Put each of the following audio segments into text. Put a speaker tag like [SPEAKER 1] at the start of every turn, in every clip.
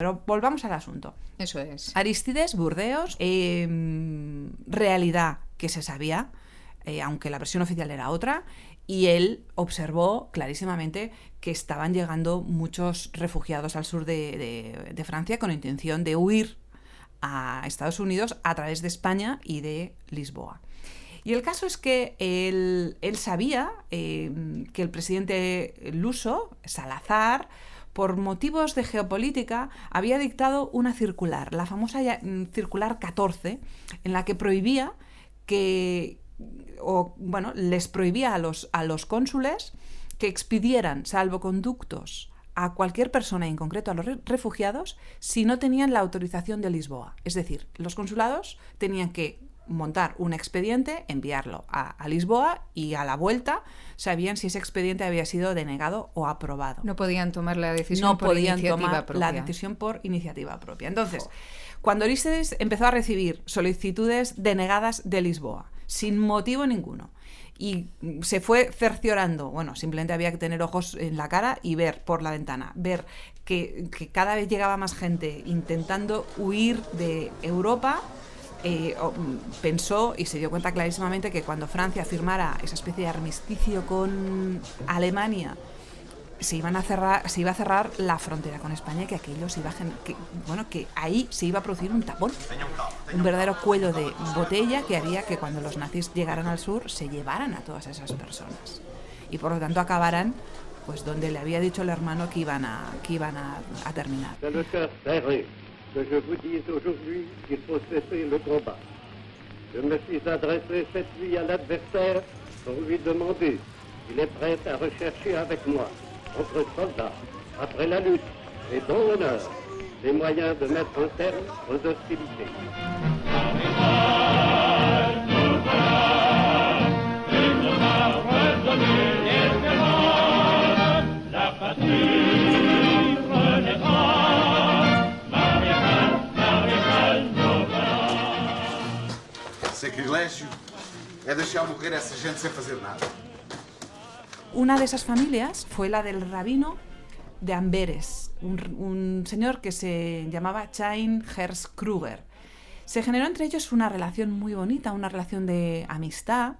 [SPEAKER 1] Pero volvamos al asunto.
[SPEAKER 2] Eso es.
[SPEAKER 1] Arístides, Burdeos, realidad que se sabía, aunque la versión oficial era otra, y él observó clarísimamente que estaban llegando muchos refugiados al sur de Francia con intención de huir a Estados Unidos a través de España y de Lisboa. Y el caso es que él sabía que el presidente luso, Salazar, por motivos de geopolítica, había dictado una circular, la famosa circular 14, en la que prohibía les prohibía a los cónsules que expidieran salvoconductos a cualquier persona, en concreto a los refugiados, si no tenían la autorización de Lisboa. Es decir, los consulados tenían que montar un expediente, enviarlo a Lisboa y a la vuelta sabían si ese expediente había sido denegado o aprobado.
[SPEAKER 2] No podían tomar la decisión por iniciativa propia.
[SPEAKER 1] La decisión por iniciativa propia. Entonces, cuando Arístides empezó a recibir solicitudes denegadas de Lisboa, sin motivo ninguno, y se fue cerciorando, simplemente había que tener ojos en la cara y ver por la ventana, ver que cada vez llegaba más gente intentando huir de Europa. Pensó y se dio cuenta clarísimamente que cuando Francia firmara esa especie de armisticio con Alemania, se iba a cerrar la frontera con España y que aquello se iba que ahí se iba a producir un tapón, un verdadero cuello de botella que haría que cuando los nazis llegaran al sur se llevaran a todas esas personas y por lo tanto acabaran pues donde le había dicho el hermano que iban a terminar.
[SPEAKER 3] Que je vous dise aujourd'hui qu'il faut cesser le combat. Je me suis adressé cette nuit à l'adversaire pour lui demander s'il est prêt à rechercher avec moi, entre soldats, après la lutte et dans l'honneur, les moyens de mettre un terme aux hostilités.
[SPEAKER 4] Sacrilégio é deixar morrer essa gente sem fazer nada.
[SPEAKER 1] Una de esas familias fue la del rabino de Amberes, un señor que se llamaba Chaim Herz Kruger. Se generó entre ellos una relación muy bonita, una relación de amistad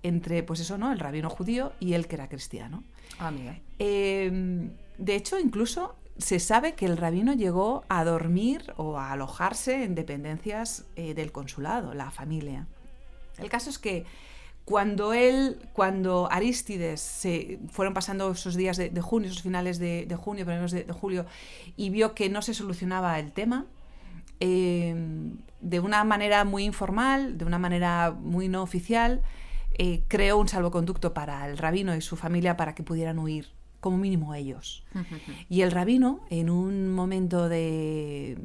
[SPEAKER 1] entre, el rabino judío y él que era cristiano.
[SPEAKER 2] Mira.
[SPEAKER 1] De hecho, incluso se sabe que el rabino llegó a dormir o a alojarse en dependencias del consulado, la familia. El caso es que cuando Arístides fueron pasando esos días de junio, esos finales de junio, primeros de julio, y vio que no se solucionaba el tema, de una manera muy informal, de una manera muy no oficial, creó un salvoconducto para el rabino y su familia para que pudieran huir, como mínimo ellos. Y el rabino, en un momento de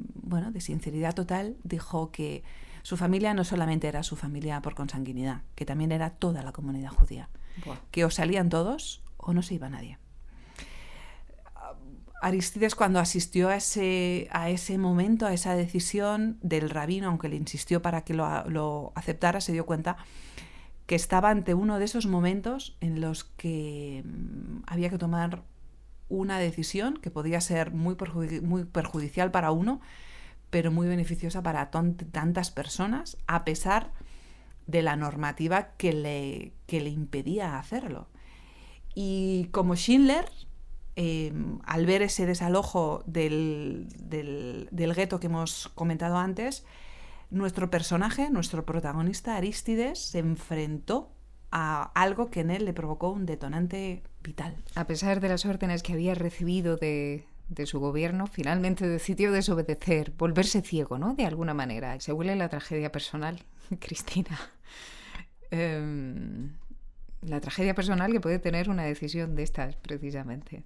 [SPEAKER 1] sinceridad total, dijo que su familia no solamente era su familia por consanguinidad, que también era toda la comunidad judía.
[SPEAKER 2] Buah.
[SPEAKER 1] Que o salían todos o no se iba nadie. Arístides, cuando asistió a ese momento, a esa decisión del rabino, aunque le insistió para que lo aceptara, se dio cuenta que estaba ante uno de esos momentos en los que había que tomar una decisión que podía ser muy perjudicial para uno, pero muy beneficiosa para tantas personas, a pesar de la normativa que le impedía hacerlo. Y como Schindler, al ver ese desalojo del gueto que hemos comentado antes, nuestro personaje, nuestro protagonista Arístides, se enfrentó a algo que en él le provocó un detonante vital.
[SPEAKER 2] A pesar de las órdenes que había recibido de su gobierno, finalmente decidió desobedecer, volverse ciego, ¿no? De alguna manera. Se huele la tragedia personal, Cristina. La tragedia personal que puede tener una decisión de estas, precisamente.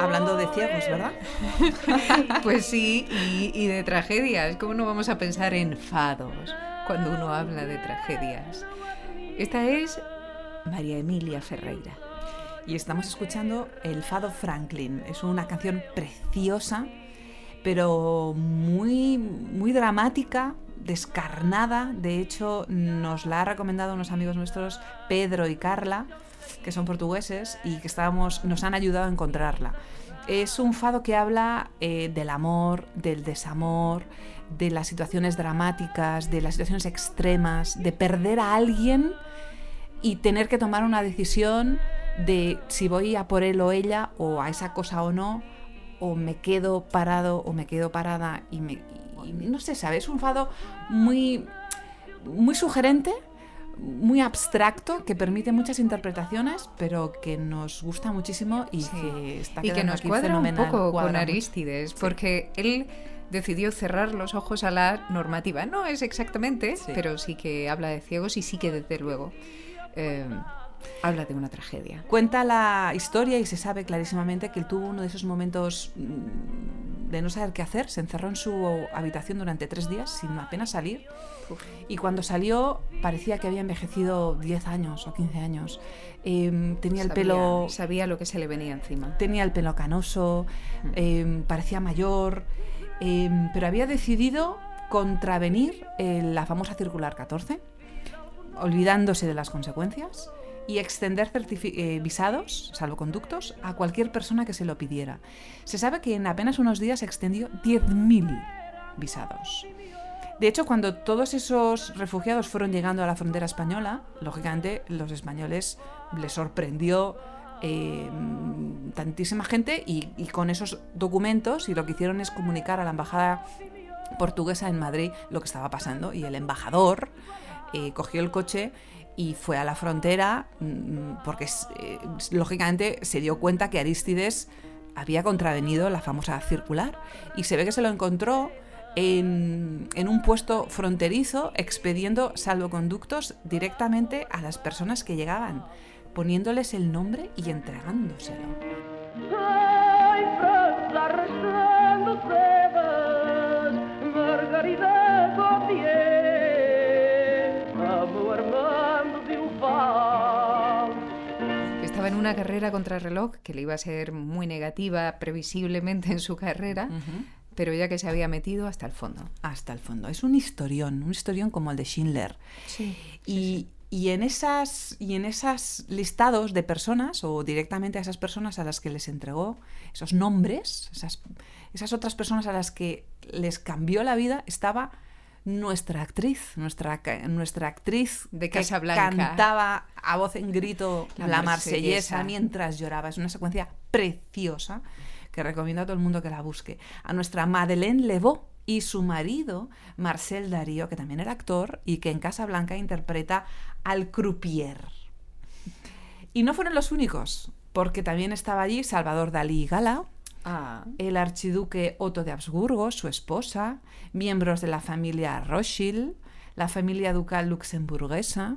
[SPEAKER 1] Hablando de ciegos, ¿verdad?
[SPEAKER 2] Pues sí, y de tragedias. ¿Cómo no vamos a pensar en fados cuando uno habla de tragedias? Esta es María Emilia Ferreira.
[SPEAKER 1] Y estamos escuchando el Fado Franklin. Es una canción preciosa, pero muy, muy dramática, descarnada. De hecho, nos la ha recomendado unos amigos nuestros, Pedro y Carla, que son portugueses y que nos han ayudado a encontrarla. Es un fado que habla del amor, del desamor, de las situaciones dramáticas, de las situaciones extremas, de perder a alguien y tener que tomar una decisión de si voy a por él o ella, o a esa cosa o no, o me quedo parado o me quedo parada y no sé, ¿sabes? Es un fado muy, muy sugerente, muy abstracto, que permite muchas interpretaciones, pero que nos gusta muchísimo y que está quedando
[SPEAKER 2] y que nos
[SPEAKER 1] aquí
[SPEAKER 2] cuadra un
[SPEAKER 1] fenomenal.
[SPEAKER 2] poco
[SPEAKER 1] Cuadra
[SPEAKER 2] con
[SPEAKER 1] mucho.
[SPEAKER 2] Arístides, porque él decidió cerrar los ojos a la normativa. No es exactamente,
[SPEAKER 1] Sí.
[SPEAKER 2] pero sí que habla de ciegos y sí que desde luego habla de una tragedia.
[SPEAKER 1] Cuenta la historia y se sabe clarísimamente que él tuvo uno de esos momentos de no saber qué hacer. Se encerró en su habitación durante 3 días sin apenas salir. Y cuando salió parecía que había envejecido 10 años o 15 años. Tenía el pelo...
[SPEAKER 2] Sabía lo que se le venía encima.
[SPEAKER 1] Tenía el pelo canoso, parecía mayor, pero había decidido contravenir la famosa Circular 14, olvidándose de las consecuencias, y extender visados, salvoconductos, a cualquier persona que se lo pidiera. Se sabe que en apenas unos días extendió 10.000 visados. De hecho, cuando todos esos refugiados fueron llegando a la frontera española, lógicamente los españoles les sorprendió tantísima gente y con esos documentos, y lo que hicieron es comunicar a la embajada portuguesa en Madrid lo que estaba pasando, y el embajador cogió el coche y fue a la frontera porque lógicamente se dio cuenta que Arístides había contravenido la famosa circular, y se ve que se lo encontró en un puesto fronterizo expediendo salvoconductos directamente a las personas que llegaban, poniéndoles el nombre y entregándoselo.
[SPEAKER 2] Estaba en una carrera contrarreloj que le iba a ser muy negativa previsiblemente en su carrera, pero ya que se había metido hasta el fondo.
[SPEAKER 1] Hasta el fondo. Es un historión como el de Schindler.
[SPEAKER 2] Sí,
[SPEAKER 1] Y en esas listados de personas, o directamente a esas personas a las que les entregó esos nombres, esas otras personas a las que les cambió la vida, estaba nuestra actriz
[SPEAKER 2] de Casablanca,
[SPEAKER 1] que cantaba a voz en grito la marsellesa
[SPEAKER 2] marsellesa
[SPEAKER 1] mientras lloraba. Es una secuencia preciosa que recomiendo a todo el mundo que la busque. A nuestra Madeleine Levaux y su marido, Marcel Darío, que también era actor y que en Casablanca interpreta al croupier. Y no fueron los únicos, porque también estaba allí Salvador Dalí y Gala, el archiduque Otto de Habsburgo, su esposa, miembros de la familia Rothschild, la familia ducal luxemburguesa,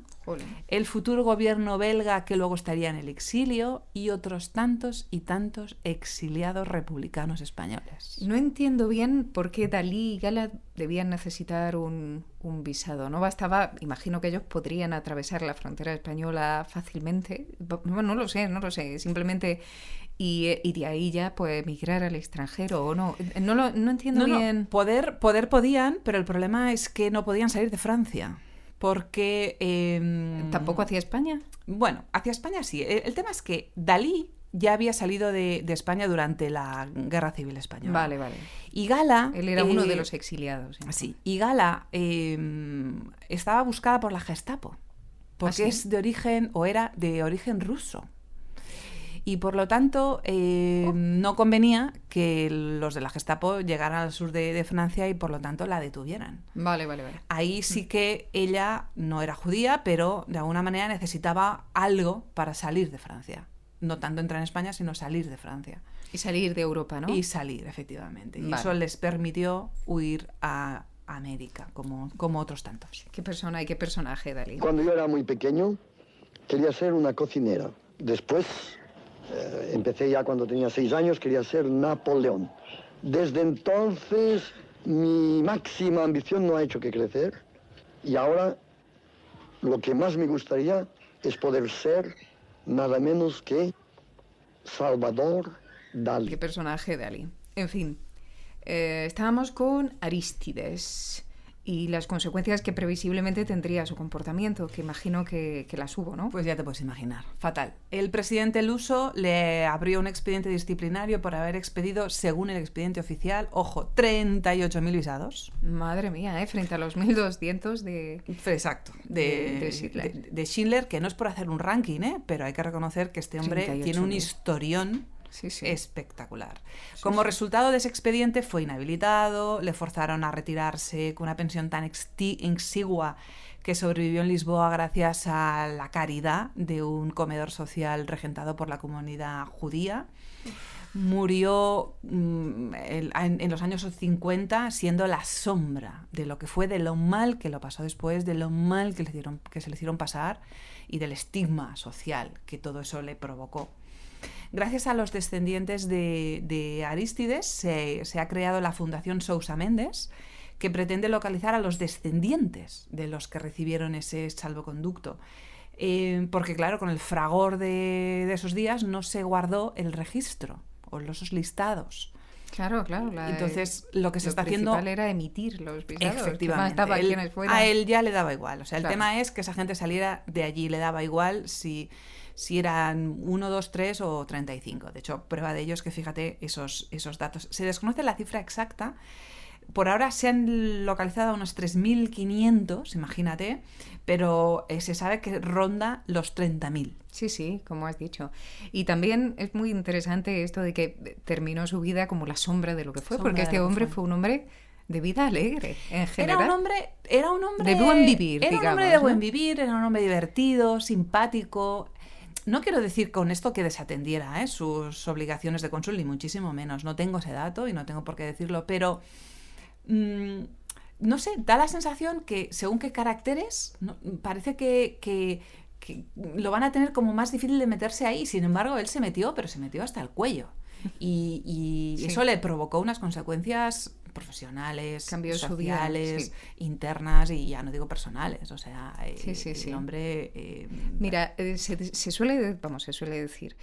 [SPEAKER 1] el futuro gobierno belga que luego estaría en el exilio, y otros tantos y tantos exiliados republicanos españoles.
[SPEAKER 2] No entiendo bien por qué Dalí y Gala debían necesitar un visado. No bastaba, imagino que ellos podrían atravesar la frontera española fácilmente. Bueno, no lo sé, simplemente... Y de ahí ya pues emigrar al extranjero o no. No entiendo bien.
[SPEAKER 1] Poder podían, pero el problema es que no podían salir de Francia. Porque...
[SPEAKER 2] ¿Tampoco hacia España?
[SPEAKER 1] Bueno, hacia España sí. El tema es que Dalí ya había salido de España durante la Guerra Civil Española.
[SPEAKER 2] Vale.
[SPEAKER 1] Y Gala...
[SPEAKER 2] Él era uno de los exiliados.
[SPEAKER 1] Sí, y Gala estaba buscada por la Gestapo. Porque
[SPEAKER 2] ¿Ah, sí?
[SPEAKER 1] era de origen ruso. Y por lo tanto no convenía que los de la Gestapo llegaran al sur de Francia y por lo tanto la detuvieran.
[SPEAKER 2] Vale.
[SPEAKER 1] Ahí sí que ella no era judía, pero de alguna manera necesitaba algo para salir de Francia. No tanto entrar en España, sino salir de Francia.
[SPEAKER 2] Y salir de Europa, ¿no?
[SPEAKER 1] Y salir, efectivamente. Y
[SPEAKER 2] Vale.
[SPEAKER 1] eso les permitió huir a América, como otros tantos.
[SPEAKER 2] ¿Qué persona y qué personaje, Dalí?
[SPEAKER 5] Cuando yo era muy pequeño, quería ser una cocinera. Después, empecé ya cuando tenía 6 años, quería ser Napoleón. Desde entonces, mi máxima ambición no ha hecho que crecer. Y ahora, lo que más me gustaría es poder ser nada menos que Salvador Dalí.
[SPEAKER 2] ¿Qué personaje, Dalí? En fin, Estábamos con Arístides y las consecuencias que previsiblemente tendría su comportamiento, que imagino que las hubo, ¿no?
[SPEAKER 1] Pues ya te puedes imaginar. Fatal. El presidente luso le abrió un expediente disciplinario por haber expedido, según el expediente oficial, ojo, 38.000 visados.
[SPEAKER 2] Madre mía, frente a los 1.200 de...
[SPEAKER 1] Exacto.
[SPEAKER 2] De Schindler.
[SPEAKER 1] De Schindler, que no es por hacer un ranking, pero hay que reconocer que este hombre tiene un
[SPEAKER 2] 38.000.
[SPEAKER 1] historión
[SPEAKER 2] Sí.
[SPEAKER 1] espectacular. Como resultado de ese expediente fue inhabilitado, le forzaron a retirarse con una pensión tan exigua que sobrevivió en Lisboa gracias a la caridad de un comedor social regentado por la comunidad judía. Murió en los años 50 siendo la sombra de lo que fue, de lo mal que lo pasó después, de lo mal que se le hicieron pasar y del estigma social que todo eso le provocó. Gracias a los descendientes de Arístides se ha creado la Fundación Sousa Mendes, que pretende localizar a los descendientes de los que recibieron ese salvoconducto. Porque claro, con el fragor de esos días no se guardó el registro o los listados.
[SPEAKER 2] Claro.
[SPEAKER 1] Entonces, lo que se está haciendo...
[SPEAKER 2] Lo principal era emitir los visados.
[SPEAKER 1] Efectivamente. A él ya le daba igual. O sea, el tema es que esa gente saliera de allí. Le daba igual si eran 1, 2, 3 o 35. De hecho, prueba de ello es que, fíjate, esos datos. Se desconoce la cifra exacta. Por ahora se han localizado unos 3.500, imagínate, pero se sabe que ronda los 30.000.
[SPEAKER 2] Sí, como has dicho. Y también es muy interesante esto de que terminó su vida como la sombra de lo que fue, porque este hombre fue un hombre de vida alegre, en general.
[SPEAKER 1] Era un hombre
[SPEAKER 2] de buen vivir,
[SPEAKER 1] Era
[SPEAKER 2] digamos,
[SPEAKER 1] un hombre de buen
[SPEAKER 2] ¿no?
[SPEAKER 1] vivir, era un hombre divertido, simpático. No quiero decir con esto que desatendiera sus obligaciones de cónsul, ni muchísimo menos. No tengo ese dato y no tengo por qué decirlo, pero no sé, da la sensación que según qué caracteres, parece que lo van a tener como más difícil de meterse ahí. Sin embargo, él se metió, pero se metió hasta el cuello. Y sí, eso le provocó unas consecuencias profesionales,
[SPEAKER 2] cambios
[SPEAKER 1] sociales,
[SPEAKER 2] sí,
[SPEAKER 1] internas y ya no digo personales. O sea, el hombre...
[SPEAKER 2] Mira, se suele decir,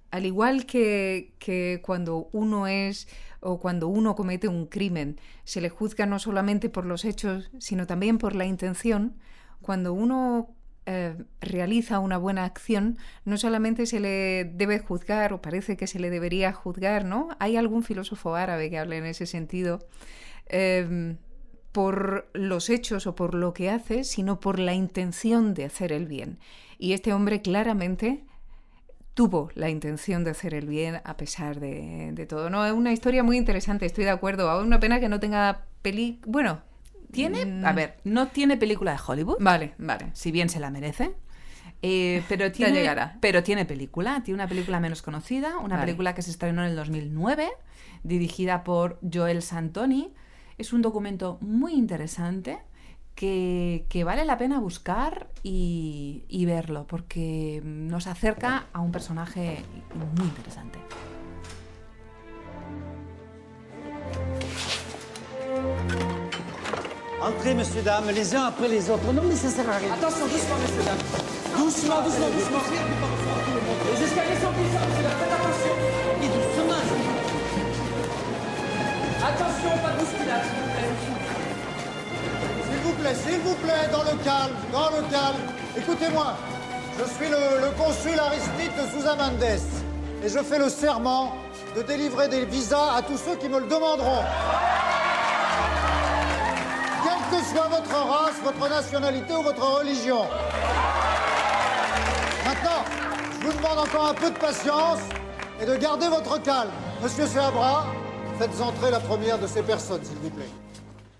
[SPEAKER 2] al igual que cuando uno es o cuando uno comete un crimen, se le juzga no solamente por los hechos, sino también por la intención. Cuando uno realiza una buena acción, no solamente se le debe juzgar, o parece que se le debería juzgar, ¿no? Hay algún filósofo árabe que habla en ese sentido, por los hechos o por lo que hace, sino por la intención de hacer el bien. Y este hombre claramente tuvo la intención de hacer el bien a pesar de todo. No, es una historia muy interesante, estoy de acuerdo. Ahora una pena que no tenga Bueno,
[SPEAKER 1] ¿tiene? A ver, no tiene película de Hollywood.
[SPEAKER 2] Vale.
[SPEAKER 1] Si bien se la merece. Pero tiene película. Tiene una película menos conocida, una película que se estrenó en el 2009, dirigida por Joel Santoni. Es un documento muy interesante que vale la pena buscar y verlo, porque nos acerca a un personaje muy interesante.
[SPEAKER 6] Entrez, messieurs, dames, les uns après les autres. Non, mais ça sert à rien.
[SPEAKER 7] Attention, doucement, messieurs, dames.
[SPEAKER 6] Doucement.
[SPEAKER 7] Les escaliers sont glissants, messieurs, dames. Faites attention.
[SPEAKER 6] Et doucement.
[SPEAKER 7] Attention, pas de bousculade,
[SPEAKER 8] S'il vous plaît, dans le calme. Écoutez-moi, je suis le consul Aristide de Sousa Mendes et je fais le serment de délivrer des visas à tous ceux qui me le demanderont. Quelle que soit votre race, votre nationalité ou votre religion. Maintenant, je vous demande encore un peu de patience et de garder votre calme. Monsieur Seabra, faites entrer la première de ces personnes, s'il vous plaît.